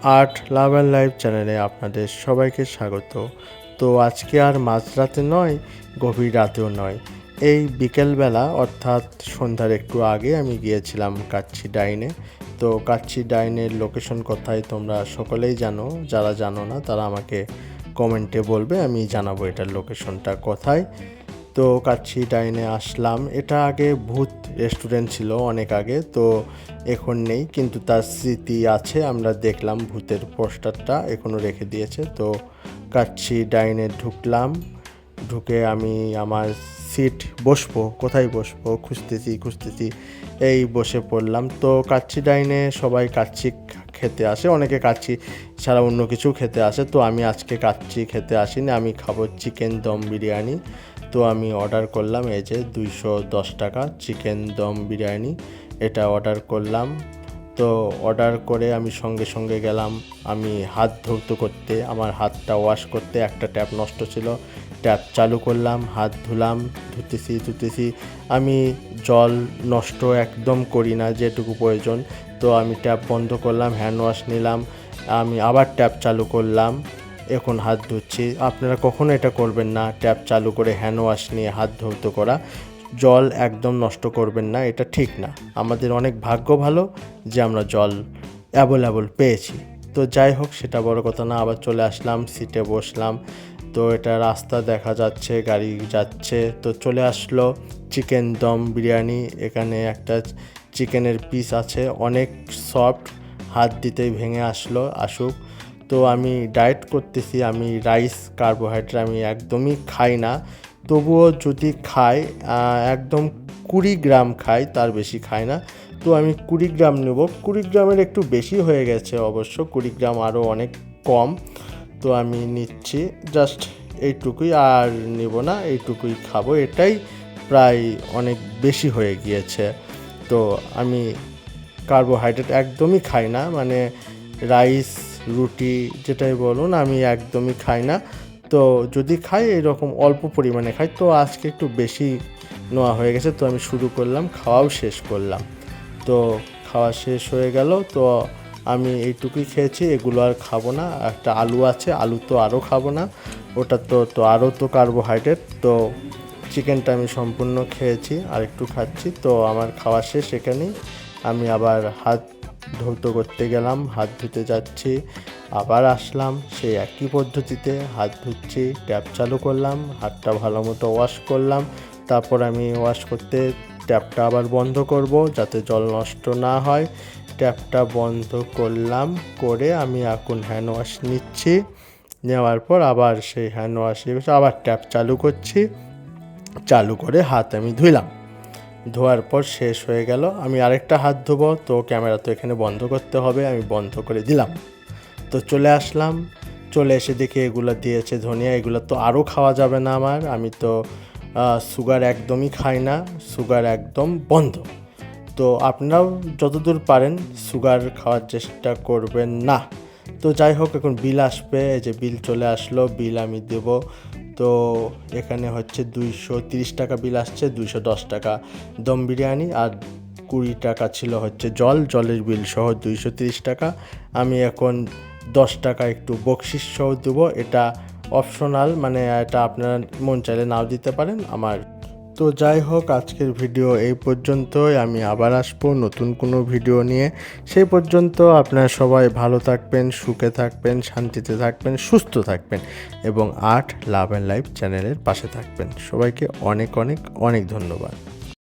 Art love and life চ্যানেলে আপনাদের সবাইকে স্বাগত। তো আজকে আর মাঝরাতে নয়, গভীর রাতেও নয়, এই বিকেলবেলা অর্থাৎ সন্ধ্যার একটু আগে আমি গিয়েছিলাম কাচ্চি ডাইনে। তো কাচ্চি ডাইনের লোকেশন কোথায় তোমরা সকলেই জানো, যারা জানো না তারা আমাকে কমেন্টে বলবে, আমি জানাবো এটার লোকেশনটা কোথায়। তো কাচ্চি ডাইনে আসলাম। এটা আগে ভূত রেস্টুরেন্ট ছিল অনেক আগে, তো এখন নেই, কিন্তু তার স্মৃতি আছে। আমরা দেখলাম ভূতের পোস্টারটা এখনও রেখে দিয়েছে। তো কাচ্চি ডাইনে ঢুকলাম, ঢুকে আমি আমার সিট বসবো, কোথায় বসবো খুঁজতেছি এই বসে পড়লাম। তো কাচ্চি ডাইনে সবাই কাচ্চি খেতে আসে, অনেকে কাচ্চি ছাড়া অন্য কিছু খেতে আসে। তো আমি আজকে কাচ্চি খেতে আসিনি, আমি খাবো চিকেন দম বিরিয়ানি। তো আমি অর্ডার করলাম, এই যে 210 টাকা চিকেন দম বিরিয়ানি, এটা অর্ডার করলাম। তো অর্ডার করে আমি সঙ্গে সঙ্গে গেলাম আমি হাত ধৌত করতে, আমার হাতটা ওয়াশ করতে। একটা ট্যাপ নষ্ট ছিল, ট্যাপ চালু করলাম, হাত ধুলাম, ধুতেছি। আমি জল নষ্ট একদম করি না, যেটুকু প্রয়োজন। তো আমি ট্যাপ বন্ধ করলাম, হ্যান্ড ওয়াশ নিলাম, আমি আবার ট্যাপ চালু করলাম, এখন হাত ধুচ্ছি। আপনারা কখনো এটা করবেন না, ট্যাপ চালু করে হ্যান্ড ওয়াশ নিয়ে হাত ধৌত করা। জল একদম নষ্ট করবেন না, এটা ঠিক না। আমাদের অনেক ভাগ্য ভালো যে আমরা জল অ্যাভেলেবল পেয়েছি। তো যাই হোক, সেটা বড় কথা না। আবার চলে আসলাম, সিটে বসলাম। তো এটা রাস্তা দেখা যাচ্ছে, গাড়ি যাচ্ছে। তো চলে আসলো চিকেন দম বিরিয়ানি। এখানে একটা চিকেনের পিস আছে, অনেক সফট, হাত দিতেই ভেঙে আসুক। তো আমি ডায়েট করতেছি, আমি রাইস কার্বোহাইড্রেট আমি একদমই খাই না। তবুও যদি খাই, একদম 20 গ্রাম খাই, তার বেশি খাই না। তো আমি 20 গ্রাম নেব। 20 গ্রামের একটু বেশি হয়ে গেছে অবশ্য, 20 গ্রাম আরও অনেক কম। তো আমি নিচ্ছি জাস্ট এইটুকুই, আর নেব না, এইটুকুই খাবো। এটাই প্রায় অনেক বেশি হয়ে গিয়েছে। তো আমি কার্বোহাইড্রেট একদমই খাই না, মানে রাইস রুটি যেটাই বলুন, আমি একদমই খাই না। তো যদি খাই এরকম অল্প পরিমাণে খাই। তো আজকে একটু বেশি নেওয়া হয়ে গেছে, তো আমি শুরু করলাম, খাওয়াও শেষ করলাম। তো খাওয়া শেষ হয়ে গেল। তো আমি এইটুকুই খেয়েছি, এগুলো আর খাবো না। একটা আলু আছে, আলু তো আরও খাবো না, ওটা তো আরও তো কার্বোহাইড্রেট। তো চিকেনটা আমি সম্পূর্ণ খেয়েছি, আর একটু খাচ্ছি। তো আমার খাওয়া শেষ এখানেই। আমি আবার হাত ধৌত করতে গেলাম, হাত ধুতে যাচ্ছি, আবার আসলাম সেই একই পদ্ধতিতে হাত ধুচ্ছি, ট্যাপ চালু করলাম, হাতটা ভালো মতো ওয়াশ করলাম। তারপর আমি ওয়াশ করতে ট্যাপটা আবার বন্ধ করব যাতে জল নষ্ট না হয়। ট্যাপটা বন্ধ করলাম, করে আমি এখন হ্যান্ড ওয়াশ নিচ্ছি। নেওয়ার পর আবার সেই হ্যান্ড ওয়াশ আবার ট্যাপ চালু করছি, চালু করে হাত আমি ধুইলাম। ধোয়ার পর শেষ হয়ে গেল, আমি আরেকটা হাত ধোবো। তো ক্যামেরা তো এখানে বন্ধ করতে হবে, আমি বন্ধ করে দিলাম। তো চলে আসলাম, চলে এসে দেখি এগুলো দিয়েছে ধনিয়া, এগুলো তো আরও খাওয়া যাবে না আমার। আমি তো সুগার একদমই খাই না, সুগার একদম বন্ধ। তো আপনারাও যতদূর পারেন সুগার খাওয়ার চেষ্টা করবেন না। তো যাই হোক, এখন বিল আসবে, এই যে বিল চলে আসলো, বিল আমি দেব। তো এখানে হচ্ছে 230 টাকা বিল আসছে, 210 টাকা দম বিরিয়ানি, আর 20 টাকা ছিল হচ্ছে জলের বিল সহ 230 টাকা। আমি এখন 10 টাকা একটু বকশিস সহ দেবো, এটা অপশনাল, মানে এটা আপনারা মন চাইলে নাও দিতে পারেন আমার। তো যাই হোক, আজকের ভিডিও এই পর্যন্তই। আমি আবার আসবো নতুন কোনো ভিডিও নিয়ে। সেই পর্যন্ত আপনারা সবাই ভালো থাকবেন, সুখে থাকবেন, শান্তিতে থাকবেন, সুস্থ থাকবেন, এবং আর্ট লাভ অ্যান্ড লাইফ চ্যানেলের পাশে থাকবেন। সবাইকে অনেক অনেক অনেক ধন্যবাদ।